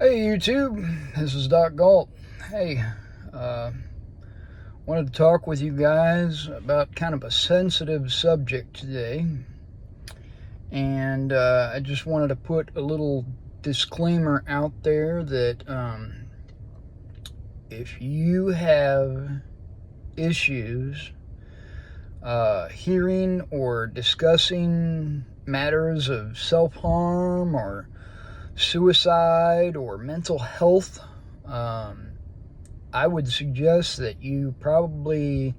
Hey YouTube, this is Doc Galt. Hey, wanted to talk with you guys about kind of a sensitive subject today. And I just wanted to put a little disclaimer out there that if you have issues hearing or discussing matters of self-harm or suicide or mental health, I would suggest that you probably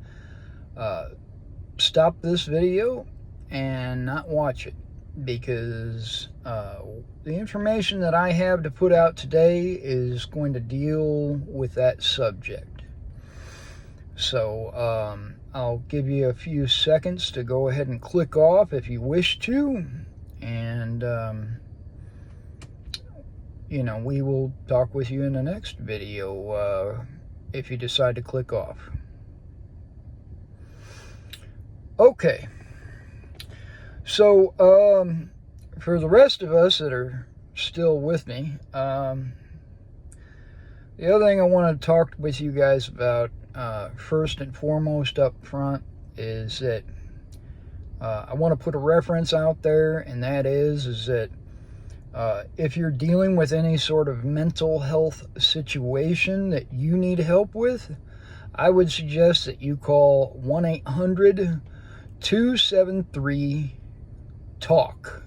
stop this video and not watch it, because the information that I have to put out today is going to deal with that subject. So I'll give you a few seconds to go ahead and click off if you wish to, and we will talk with you in the next video if you decide to click off. Okay. So, for the rest of us that are still with me, the other thing I want to talk with you guys about, first and foremost up front, is that I want to put a reference out there, and that is that if you're dealing with any sort of mental health situation that you need help with, I would suggest that you call 1-800-273-TALK.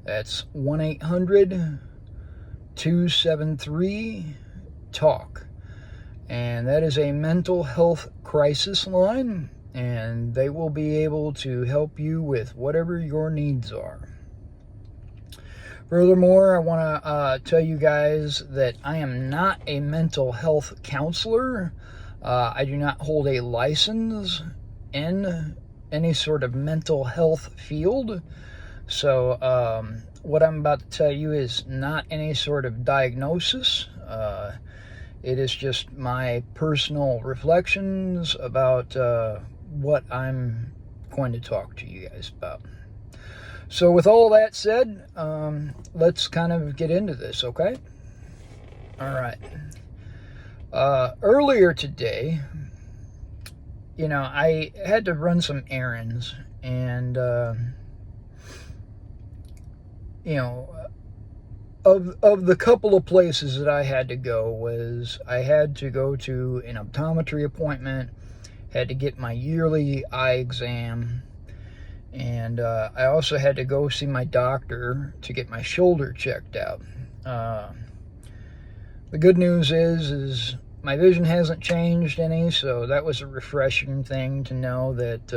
That's 1-800-273-TALK. And that is a mental health crisis line, and they will be able to help you with whatever your needs are. Furthermore, I want to tell you guys that I am not a mental health counselor. I do not hold a license in any sort of mental health field. So what I'm about to tell you is not any sort of diagnosis. It is just my personal reflections about what I'm going to talk to you guys about. So with all that said, let's kind of get into this, okay? All right. Earlier today, I had to run some errands, and, of the couple of places that I had to go was I had to go to an optometry appointment, had to get my yearly eye exam, and I also had to go see my doctor to get my shoulder checked out. The good news is my vision hasn't changed any, so that was a refreshing thing to know that,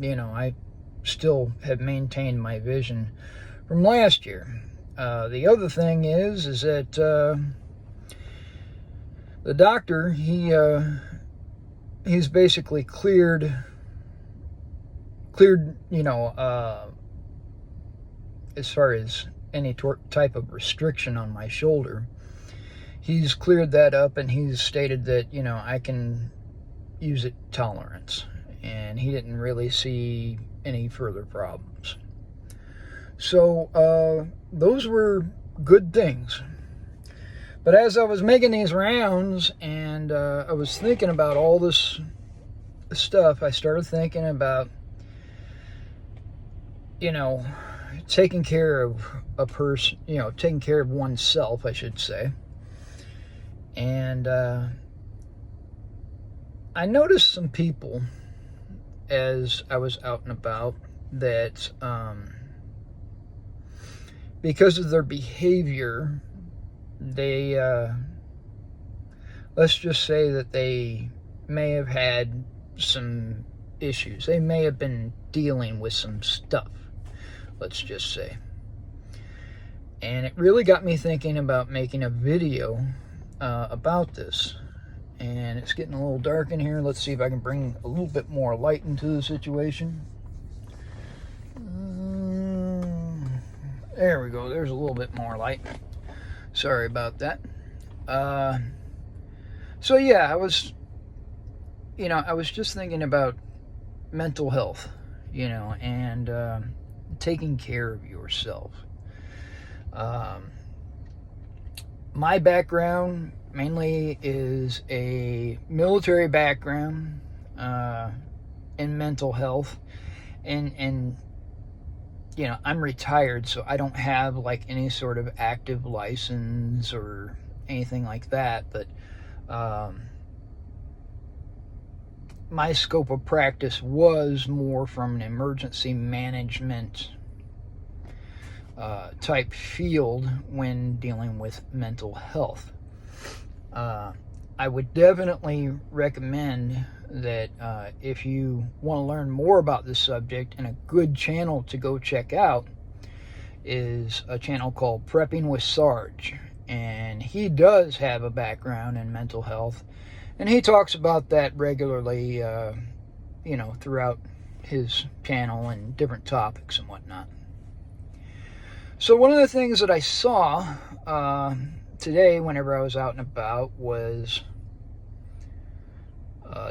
I still have maintained my vision from last year. The other thing is that the doctor, he's basically cleared, as far as any type of restriction on my shoulder. He's cleared that up, and he's stated that, I can use it tolerance, and he didn't really see any further problems. So, those were good things. But as I was making these rounds, and I was thinking about all this stuff, I started thinking about, taking care of a person, taking care of oneself, I should say. And I noticed some people as I was out and about that, because of their behavior, they, let's just say that they may have had some issues. They may have been dealing with some stuff, let's just say. And it really got me thinking about making a video about this. And it's getting a little dark in here. Let's see if I can bring a little bit more light into the situation. There we go. There's a little bit more light. Sorry about that. So yeah, I was just thinking about mental health, and taking care of yourself. My background mainly is a military background in mental health, and you know, I'm retired, so I don't have like any sort of active license or anything like that, but my scope of practice was more from an emergency management type field when dealing with mental health. I would definitely recommend that if you want to learn more about this subject, and a good channel to go check out is a channel called Prepping with Sarge, and he does have a background in mental health, and he talks about that regularly, you know, throughout his channel and different topics and whatnot. So one of the things that I saw today whenever I was out and about was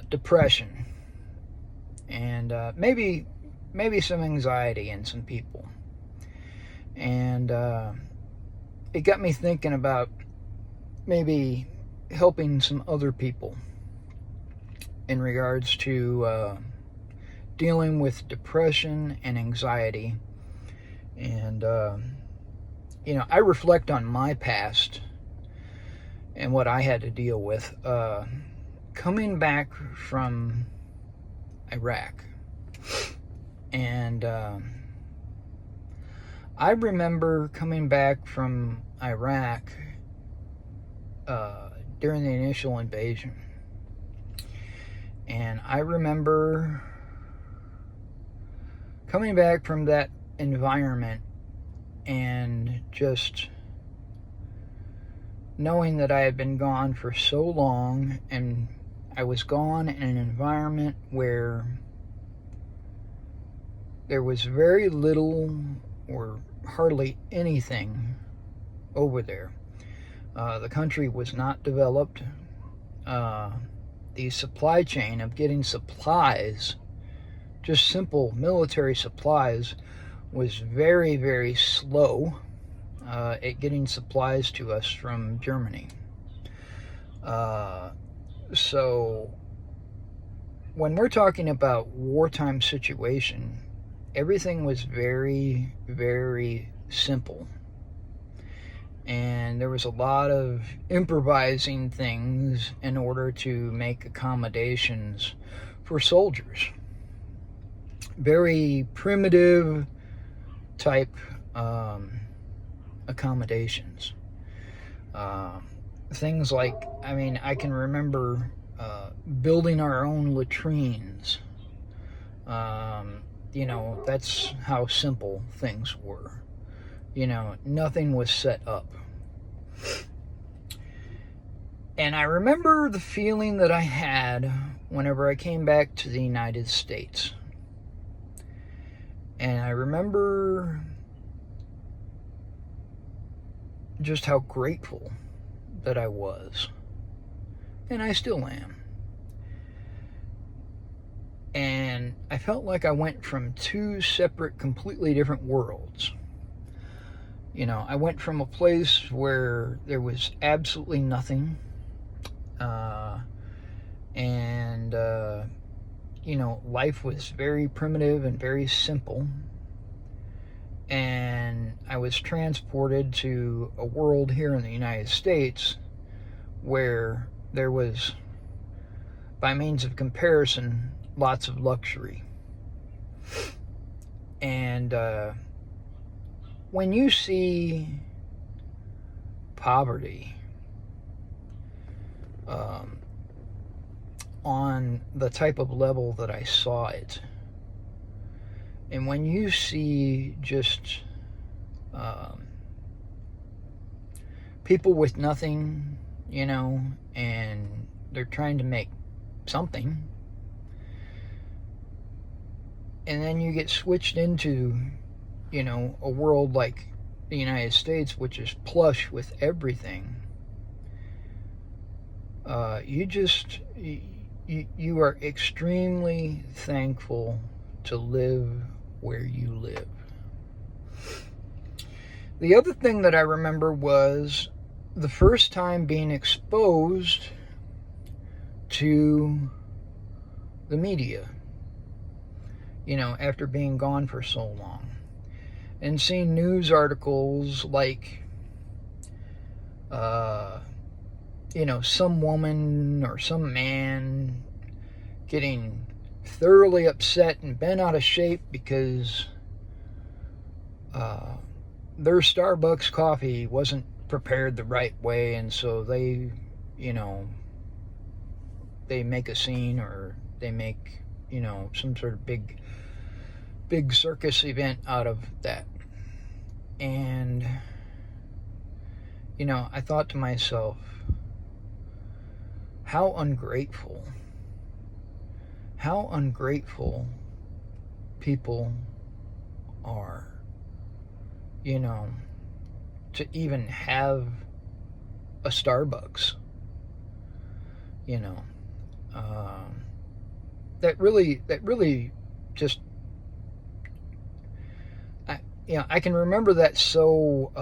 depression, and maybe some anxiety in some people. And it got me thinking about maybe helping some other people in regards to dealing with depression and anxiety. And you know, I reflect on my past and what I had to deal with coming back from Iraq. And I remember coming back from Iraq during the initial invasion. And I remember coming back from that environment and just knowing that I had been gone for so long, and I was gone in an environment where there was very little or hardly anything over there. The country was not developed. The supply chain of getting supplies, just simple military supplies, was very, very slow at getting supplies to us from Germany. So when we're talking about wartime situation, everything was very, very simple. And there was a lot of improvising things in order to make accommodations for soldiers. Very primitive type accommodations. Things like, I mean, I can remember building our own latrines. You know, that's how simple things were. You know, nothing was set up. And I remember the feeling that I had whenever I came back to the United States. And I remember just how grateful that I was. And I still am. And I felt like I went from two separate, completely different worlds. You know, I went from a place where there was absolutely nothing, and you know, life was very primitive and very simple, and I was transported to a world here in the United States where there was, by means of comparison, lots of luxury. And when you see poverty on the type of level that I saw it, and when you see just people with nothing, you know, and they're trying to make something, and then you get switched into, you know, a world like the United States, which is plush with everything, you are extremely thankful to live where you live. The other thing that I remember was the first time being exposed to the media, you know, after being gone for so long, and seeing news articles like, you know, some woman or some man getting thoroughly upset and bent out of shape because their Starbucks coffee wasn't prepared the right way, and so they, you know, they make a scene, or they make, you know, some sort of big circus event out of that. And, you know, I thought to myself, how ungrateful people are, you know, to even have a Starbucks, you know. That really just, you know, I can remember that so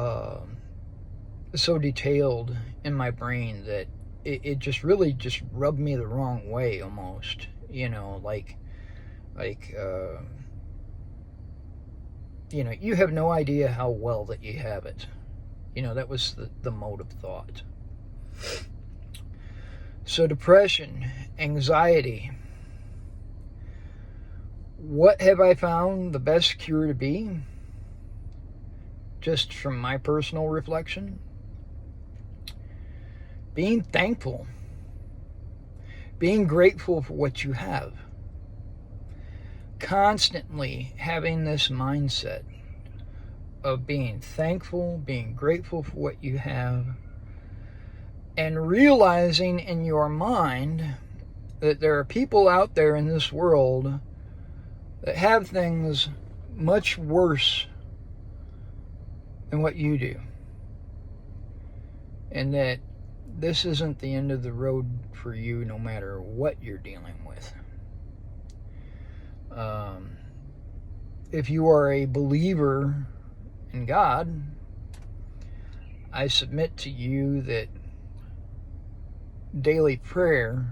detailed in my brain that it just really just rubbed me the wrong way almost, you know, like you know, you have no idea how well that you have it. You know, that was the mode of thought. So depression, anxiety. What have I found the best cure to be? Just from my personal reflection, being thankful, being grateful for what you have, constantly having this mindset of being thankful, being grateful for what you have, and realizing in your mind that there are people out there in this world that have things much worse than what you do, and that this isn't the end of the road for you, no matter what you're dealing with. If you are a believer in God, I submit to you that daily prayer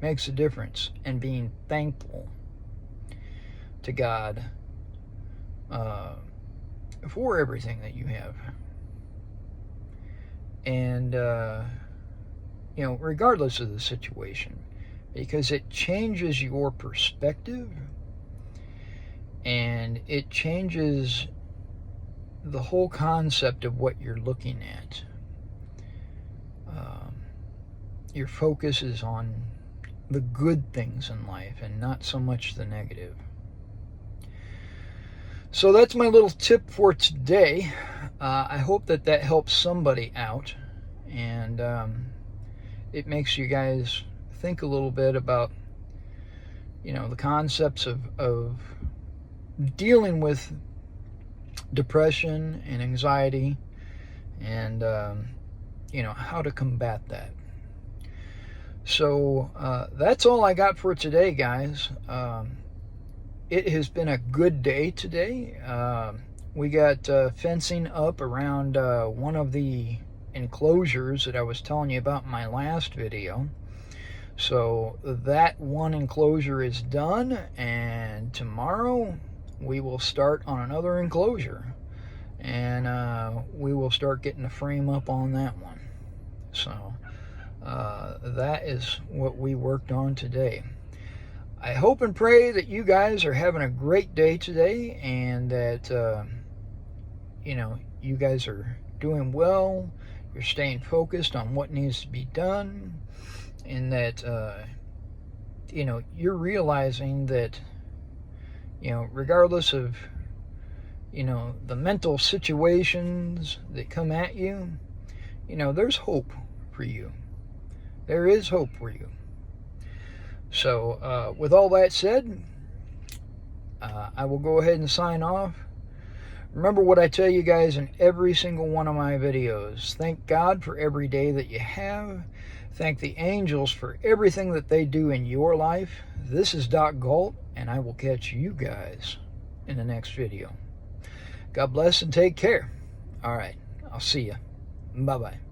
makes a difference, and being thankful to God for everything that you have. And, you know, regardless of the situation, because it changes your perspective, and it changes the whole concept of what you're looking at. Your focus is on the good things in life and not so much the negative. So that's my little tip for today. I hope that helps somebody out, and it makes you guys think a little bit about, you know, the concepts of dealing with depression and anxiety, and you know, how to combat that. So that's all I got for today, guys. It has been a good day today. We got fencing up around one of the enclosures that I was telling you about in my last video. So that one enclosure is done, and tomorrow we will start on another enclosure, and we will start getting the frame up on that one. So that is what we worked on today. I hope and pray that you guys are having a great day today, and that you know, you guys are doing well, you're staying focused on what needs to be done, and that you know, you're realizing that, you know, regardless of, you know, the mental situations that come at you, you know, there's hope for you. There is hope for you. So with all that said, I will go ahead and sign off. Remember what I tell you guys in every single one of my videos. Thank God for every day that you have. Thank the angels for everything that they do in your life. This is Doc Galt, and I will catch you guys in the next video. God bless and take care. All right, I'll see you. Bye-bye.